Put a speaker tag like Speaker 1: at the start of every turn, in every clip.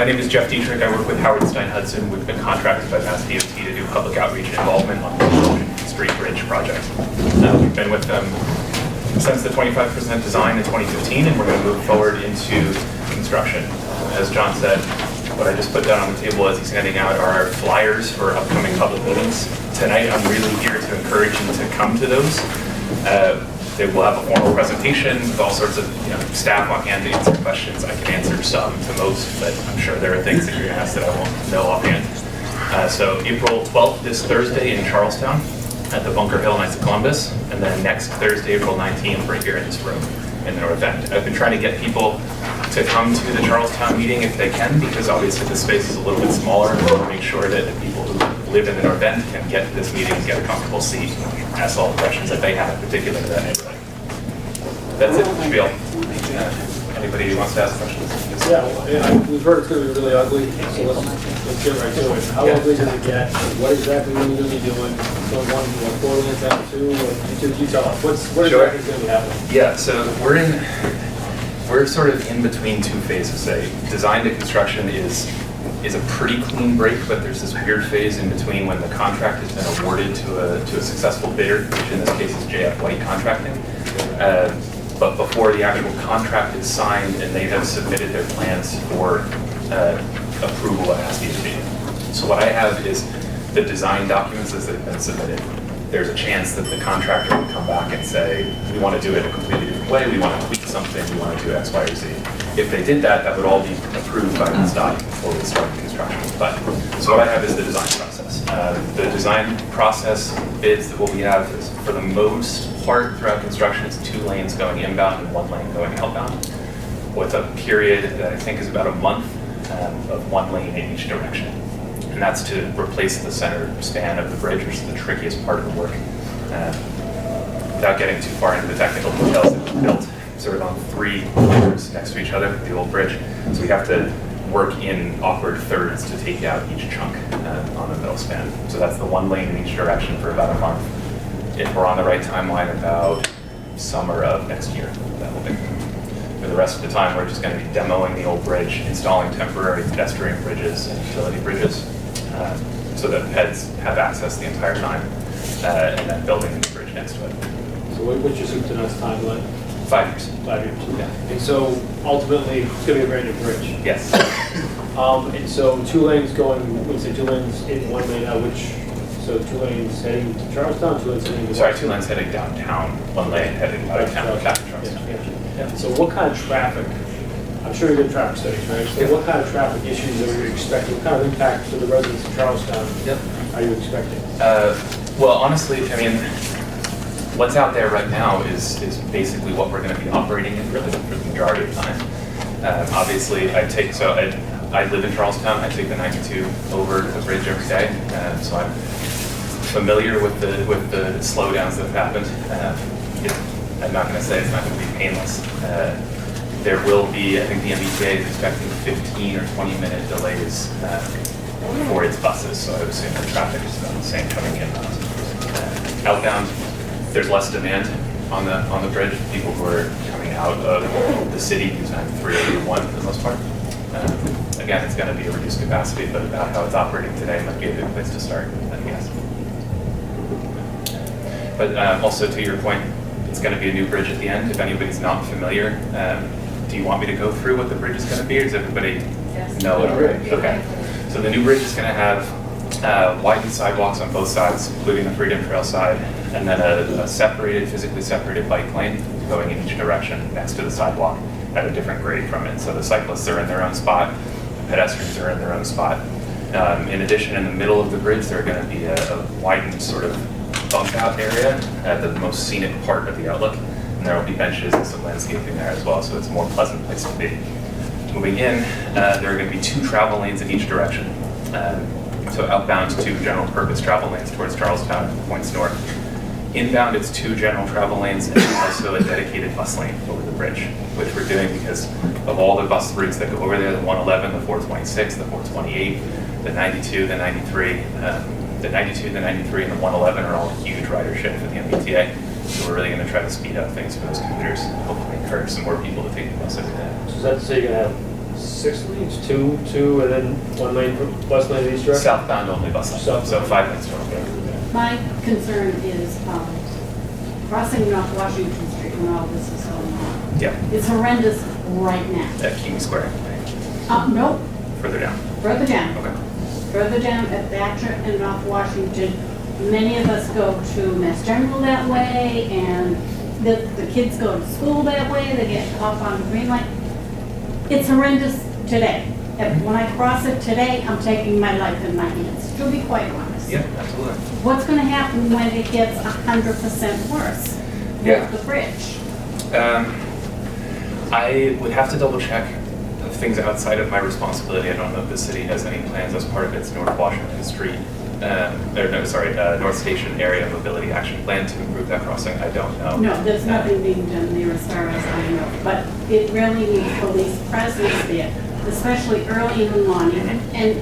Speaker 1: My name is Jeff Dietrich. I work with Howard Stein Hudson. We've been contracted by Mass DOT to do public outreach and involvement on the Street Bridge project. We've been with them since the 25% design in 2015, and we're going to move forward into construction. As John said, what I just put down on the table as he's handing out are our flyers for upcoming public meetings. Tonight, I'm really here to encourage you to come to those. They will have a formal presentation with all sorts of staff on hand to answer questions. I can answer some to most, but I'm sure there are things that you're going to ask that I won't know offhand. So April 12th, this Thursday in Charlestown at the Bunker Hill Knights of Columbus, and then next Thursday, April 19th, right here in this room in the North End. I've been trying to get people to come to the Charlestown meeting if they can, because obviously the space is a little bit smaller, and we want to make sure that the people who live in the North End can get to this meeting and get a comfortable seat and ask all the questions that they have, particular to that neighborhood. That's it, spiel. Anybody who wants to ask questions?
Speaker 2: Yeah, we've heard it's going to be really ugly, so let's get right to it. How ugly does it get? What exactly are you going to be doing? So one floating it down to, you tell us, what exactly is going to be happening?
Speaker 1: Yeah, so we're sort of in between two phases. Say, design to construction is a pretty clean break, but there's this weird phase in between when the contract has been awarded to a successful bidder, which in this case is JF White Contracting. But before the actual contract is signed and they have submitted their plans for approval at Mass DOT. So what I have is the design documents as they've been submitted. There's a chance that the contractor would come back and say, we want to do it a completely different way, we want to tweak something, we want to do X, Y, or Z. If they did that, that would all be approved by NEWNC before we start construction. But so what I have is the design process. The design process bids that what we have is, for the most part throughout construction, is 2 lanes going inbound and 1 lane going outbound, with a period that I think is about a month of 1 lane in each direction. And that's to replace the center span of the bridge, which is the trickiest part of the work. Without getting too far into the technical details, it was built sort of on 3 layers next to each other, the old bridge. So we have to work in awkward thirds to take out each chunk on the middle span. So that's the 1 lane in each direction for about a month. If we're on the right timeline, about summer of next year, that will be. For the rest of the time, we're just going to be demoing the old bridge, installing temporary pedestrian bridges and utility bridges, so that peds have access the entire time, and then building the bridge next to it.
Speaker 2: So what's your soup to nuts timeline?
Speaker 1: 5 years.
Speaker 2: 5 years.
Speaker 1: Yeah.
Speaker 2: And so ultimately, it's going to be a brand new bridge.
Speaker 1: Yes.
Speaker 2: And so 2 lanes going, when you say 2 lanes in 1 lane out, so 2 lanes heading to Charlestown, 2 lanes heading to...
Speaker 1: Sorry, 2 lanes heading downtown, 1 lane heading out of town, back to Charlestown.
Speaker 2: Yeah. So what kind of traffic, I'm sure you did traffic studies, right? So what kind of traffic issues are you expecting? What kind of impact to the residents of Charlestown are you expecting?
Speaker 1: Well, honestly, I mean, what's out there right now is basically what we're going to be operating in really for the majority of the time. Obviously, I live in Charlestown. I take the 92 over the bridge every day, so I'm familiar with the slowdowns that have happened. I'm not going to say it's not going to be painless. There will be, I think the MBTA is expecting 15 or 20-minute delays for its buses, so I would assume the traffic is about the same coming in. Outbound, there's less demand on the bridge. People who are coming out of the city use 381 for the most part. Again, it's going to be a reduced capacity, but about how it's operating today might be a good place to start, I guess. But also to your point, it's going to be a new bridge at the end. If anybody's not familiar, do you want me to go through what the bridge is going to be, or does everybody know it already? Okay. So the new bridge is going to have widened sidewalks on both sides, including the Freedom Trail side, and then a physically separated bike lane going in each direction next to the sidewalk at a different grade from it. So the cyclists are in their own spot, the pedestrians are in their own spot. In addition, in the middle of the bridge, there are going to be a widened sort of bump out area at the most scenic part of the outlook, and there will be benches and some landscaping there as well, so it's a more pleasant place to be. Moving in, there are going to be 2 travel lanes in each direction. So outbound, 2 general purpose travel lanes towards Charlestown, points north. Inbound, it's 2 general travel lanes and also a dedicated bus lane over the bridge, which we're doing because of all the bus routes that go over there, the 111, the 426, the 428, the 92, the 93. The 92, the 93, and the 111 are all huge ridership for the MBTA. So we're really going to try to speed up things for those commuters and hopefully encourage some more people to take the bus every day.
Speaker 2: So that's to say you're going to have 6 lanes, two, and then 1 lane from west lane in each direction?
Speaker 1: Southbound only bus lane, so
Speaker 2: Southbound.
Speaker 1: 5 lanes total.
Speaker 3: My concern is crossing North Washington Street when all this is going on.
Speaker 1: Yeah,
Speaker 3: It's horrendous right now.
Speaker 1: at King Square,
Speaker 3: Nope,
Speaker 1: further down.
Speaker 3: further down.
Speaker 1: Okay.
Speaker 3: Further down at Thatcher and North Washington, many of us go to Mass General that way, and the kids go to school that way, they get off on the green light. It's horrendous today. And when I cross it today, I'm taking my life in my hands, to be quite honest.
Speaker 1: Yeah, absolutely.
Speaker 3: What's gonna happen when it gets 100% worse
Speaker 1: Yeah.
Speaker 3: with the bridge?
Speaker 1: I would have to double check things outside of my responsibility. I don't know if the city has any plans as part of its North Washington Street, North Station Area Mobility Action Plan to improve that crossing. I don't know.
Speaker 3: No, there's nothing being done there as far as I know, but it really needs police presence there, especially early in the morning and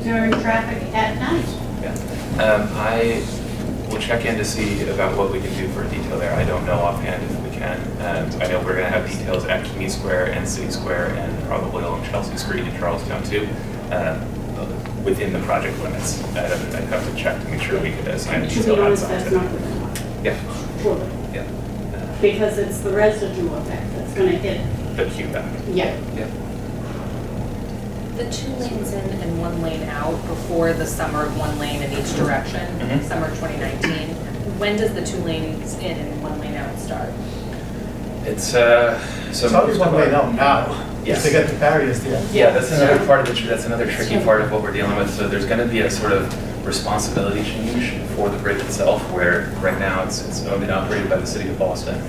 Speaker 3: during traffic at night.
Speaker 1: Yeah. I will check in to see about what we can do for a detail there. I don't know offhand if we can. I know we're going to have details at King Square and City Square and probably along Chelsea Street in Charlestown too, within the project limits. I'd have to check to make sure we could assign a
Speaker 3: To be
Speaker 1: detail
Speaker 3: honest,
Speaker 1: outside
Speaker 3: that's
Speaker 1: to
Speaker 3: not
Speaker 1: that.
Speaker 3: good enough,
Speaker 1: Yeah,
Speaker 3: truly,
Speaker 1: yeah.
Speaker 3: because it's the residue effect that's gonna hit,
Speaker 1: The queue back.
Speaker 3: yeah.
Speaker 1: Yeah.
Speaker 4: The 2 lanes in and 1 lane out before the summer of 1 lane in each direction,
Speaker 1: Mhm.
Speaker 4: summer 2019. When does the 2 lanes in and 1 lane out start?
Speaker 1: It's, so.
Speaker 5: It's always one way out now,
Speaker 1: Yes.
Speaker 5: to get the barriers there.
Speaker 1: Yeah, that's another part of that's another tricky part of what we're dealing with. So there's going to be a sort of responsibility change for the bridge itself, where right now it's owned and operated by the city of Boston.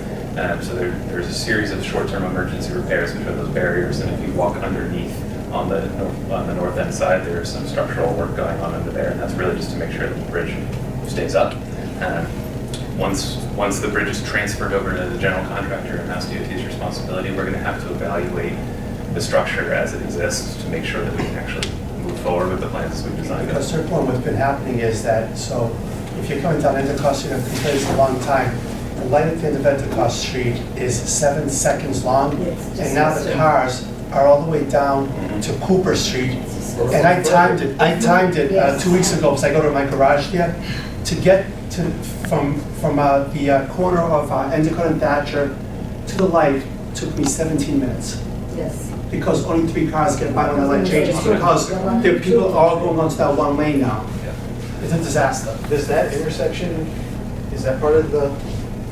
Speaker 1: So there's a series of short-term emergency repairs, which are those barriers, and if you walk underneath on the north end side, there's some structural work going on under there, and that's really just to make sure that the bridge stays up. Once the bridge is transferred over to the general contractor and Mass DOT's responsibility, we're going to have to evaluate the structure as it exists to make sure that we can actually move forward with the plans as we've designed
Speaker 5: Because
Speaker 1: it.
Speaker 5: third point, what's been happening is that, so if you're coming down Endicott Street, I've been a long time, the light at the end of Endicott Street is 7 seconds long, and now the cars are all the way down to Cooper Street. And I timed it 2 weeks ago, because I go to my garage there, to get to, from the corner of Endicott and Thatcher to the light took me 17 minutes.
Speaker 3: Yes.
Speaker 5: Because only 3 cars get by when the light changes, because the people are all going onto that 1 lane now.
Speaker 1: Yeah.
Speaker 5: It's a disaster.
Speaker 6: Does that intersection, is that part of the,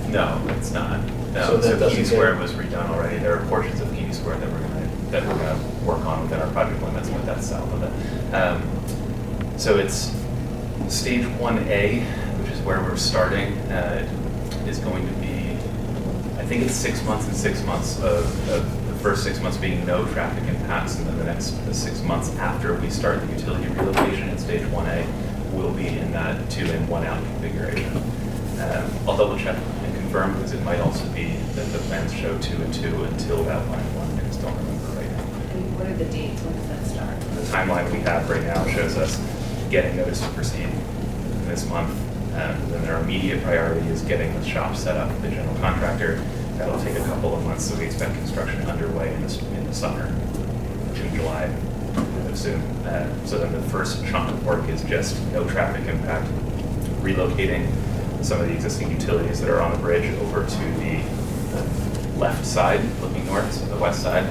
Speaker 1: No, it's not. No,
Speaker 6: So that
Speaker 1: so
Speaker 6: doesn't
Speaker 1: Key
Speaker 6: get-
Speaker 1: Square was redone already. There are portions of Key Square that we're gonna work on within our project limits, but that's south of it. So it's stage 1A, which is where we're starting, is going to be, I think it's 6 months and 6 months of the first 6 months being no traffic impacts, and then the next 6 months after we start the utility relocation in stage 1A, will be in that 2 in, 1 out configuration. I'll double check and confirm, because it might also be that the plans show 2 and 2 until that line 1. I just don't remember right now.
Speaker 4: And what are the dates? When does that start?
Speaker 1: The timeline we have right now shows us getting notice to proceed this month. And then our immediate priority is getting the shop set up with the general contractor. That'll take a couple of months, so we expect construction underway in the summer, June, July, soon. So then the first chunk of work is just no traffic impact, relocating some of the existing utilities that are on the bridge over to the left side, looking north, so the west side,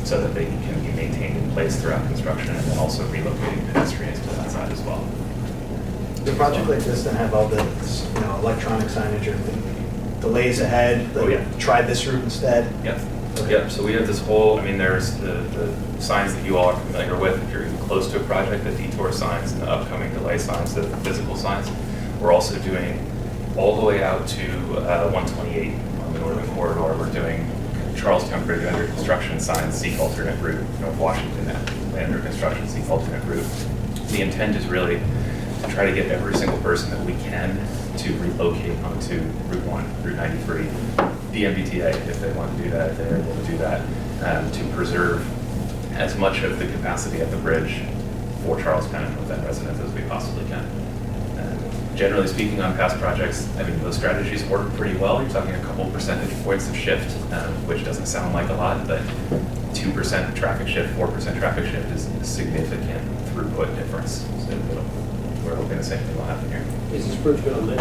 Speaker 1: so that they can be maintained in place throughout construction, and then also relocating pedestrians to that side as well.
Speaker 6: the project like this then have all the, electronic signage or delays ahead?
Speaker 1: Oh, yeah.
Speaker 6: Try this route instead?
Speaker 1: Yep. Yep, so we have this whole, there's the signs that you all are familiar with, if you're close to a project, the detour signs and the upcoming delay signs, the physical signs. We're also doing all the way out to 128 on the northern corridor. We're doing Charlestown Bridge under construction signs, seek alternate route, North Washington under construction, seek alternate route. The intent is really to try to get every single person that we can to relocate onto Route 1, Route 93, the MBTA, if they want to do that, if they're able to do that, to preserve as much of the capacity at the bridge for Charlestown and North End residents as we possibly can. Generally speaking, on past projects, those strategies work pretty well. You're talking a couple percentage points of shift, which doesn't sound like a lot, but 2% traffic shift, 4% traffic shift is a significant throughput difference. So we're hoping the same thing will happen here.
Speaker 2: Is this bridge gonna lit,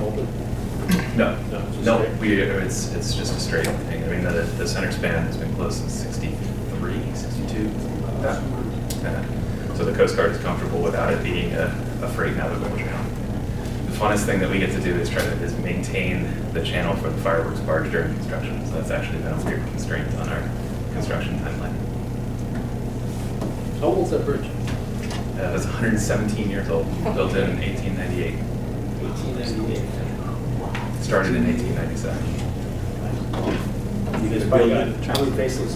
Speaker 2: open?
Speaker 1: No,
Speaker 2: No, it's just
Speaker 1: no,
Speaker 2: straight.
Speaker 1: it's just a straight thing. I mean, the center span has been closed since 63, 62. So the Coast Guard is comfortable without it being a freight navigable channel. The funnest thing that we get to do is maintain the channel for the fireworks barge during construction. So that's actually been a weird constraint on our construction timeline.
Speaker 2: How old's that bridge?
Speaker 1: It was 117 years old, built in 1898.
Speaker 2: 1898.
Speaker 1: Started in 1897.
Speaker 2: You guys probably got, how many facelifts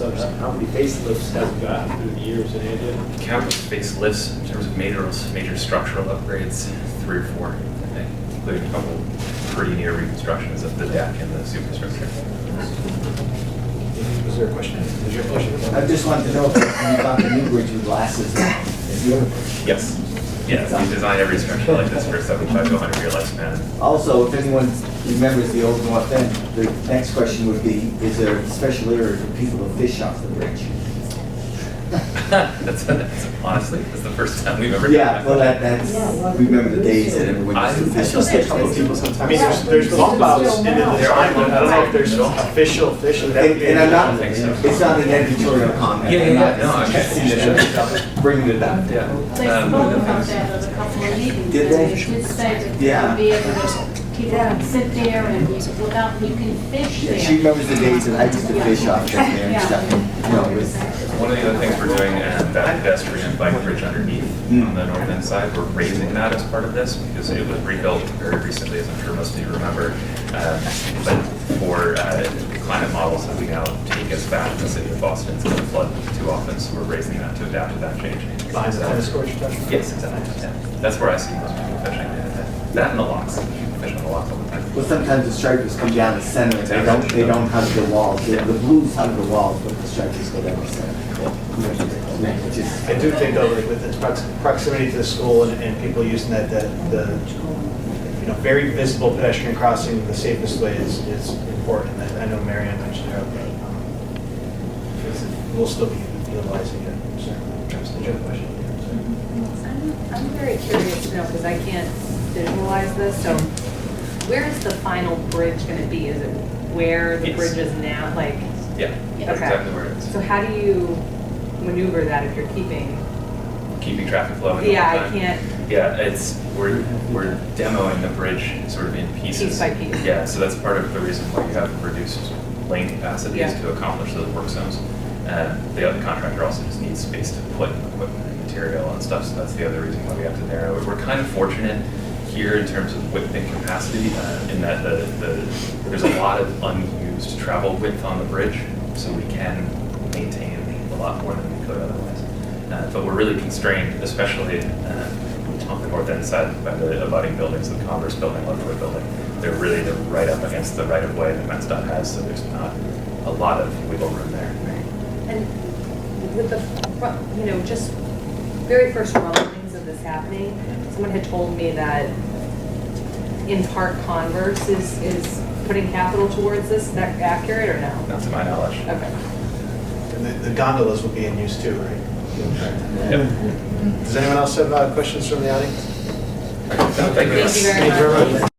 Speaker 2: has it gotten through the years, any idea?
Speaker 1: Countless facelifts in terms of major structural upgrades, 3 or 4, I think, including a couple pretty near reconstructions of the deck and the superstructure.
Speaker 6: Was there a question? Was your question?
Speaker 7: I just wanted to know if you got the new bridge with glasses.
Speaker 1: Yes. Yes, we design every structure like this for a 75 to 100 year lifespan.
Speaker 7: Also, if anyone remembers the old North End, the next question would be, is there a special area for people to fish off the bridge?
Speaker 1: that's honestly, that's the first time we've ever done
Speaker 7: Yeah,
Speaker 1: that.
Speaker 7: well, that's, remember the days that everyone used to
Speaker 1: I
Speaker 7: fish
Speaker 1: still
Speaker 7: off
Speaker 1: see a
Speaker 7: the
Speaker 1: couple of
Speaker 7: bridge.
Speaker 1: people sometimes.
Speaker 6: I mean, there's bump outs into the design, but I don't know if there's official fish.
Speaker 7: And I'm not,
Speaker 1: think so.
Speaker 7: it's not an editorial comment.
Speaker 1: Yeah, no, I'm just
Speaker 7: bringing it up.
Speaker 3: They spoke about that at a couple of meetings.
Speaker 7: Did they?
Speaker 3: And did say that
Speaker 7: Yeah.
Speaker 3: they'll be able to, people can sit there and without, you can fish
Speaker 7: Yeah, she
Speaker 3: there.
Speaker 7: remembers the days that I used to fish off down there and stuff. You know, it was,
Speaker 1: One of the other things we're doing, that pedestrian bike bridge underneath on the north end side, we're raising that as part of this because it was rebuilt very recently, as I'm sure most of you remember. But for climate models that we now take as fact, the city of Boston is going to flood too often, so we're raising that to adapt to that change.
Speaker 6: Behind the tennis court you're talking about?
Speaker 1: Yes, exactly. Yeah. That's where I see most people fishing. That and the locks. People fish on the locks all the time.
Speaker 7: well, sometimes the stripers come down the center, they don't hug the walls. The blues hug the walls, but the stripers go down the center. Which is,
Speaker 6: I do think though, like, with its proximity to the school and people using that the very visible pedestrian crossing, the safest way is important. I know Marianne mentioned earlier. We'll still be utilizing it. Did you have a question?
Speaker 4: I'm very curious to know, because I can't visualize this, so where is the final bridge gonna be? Is it where the
Speaker 1: Yes.
Speaker 4: bridge is now, like,
Speaker 1: Yeah, that's
Speaker 4: Okay.
Speaker 1: exactly where it is.
Speaker 4: so how do you maneuver that if you're keeping?
Speaker 1: Keeping traffic flowing.
Speaker 4: Yeah,
Speaker 1: all the
Speaker 4: I
Speaker 1: time.
Speaker 4: can't,
Speaker 1: We're demoing the bridge sort of in pieces.
Speaker 4: Piece by piece.
Speaker 1: Yeah, so that's part of the reason why you have reduced lane capacities
Speaker 4: Yeah.
Speaker 1: to accomplish those work zones. The other contractor also just needs space to put equipment and material and stuff, so that's the other reason why we have to narrow it. We're kind of fortunate here in terms of width and capacity, in that there's a lot of unused travel width on the bridge, so we can maintain a lot more than we could otherwise. But we're really constrained, especially on the north end side by the abutting buildings, the Converse building, Ludwig building. They're right up against the right of way that MassDOT has, so there's not a lot of wiggle room there.
Speaker 4: and with the, just very first rumblings of this happening, someone had told me that in part Converse is putting capital towards this. Is that accurate or no?
Speaker 1: Not to my knowledge.
Speaker 4: Okay.
Speaker 6: And the gondolas will be in use too, right?
Speaker 1: Yep.
Speaker 6: Does anyone else have questions from the audience?
Speaker 1: Thank you.
Speaker 4: Thank you very much.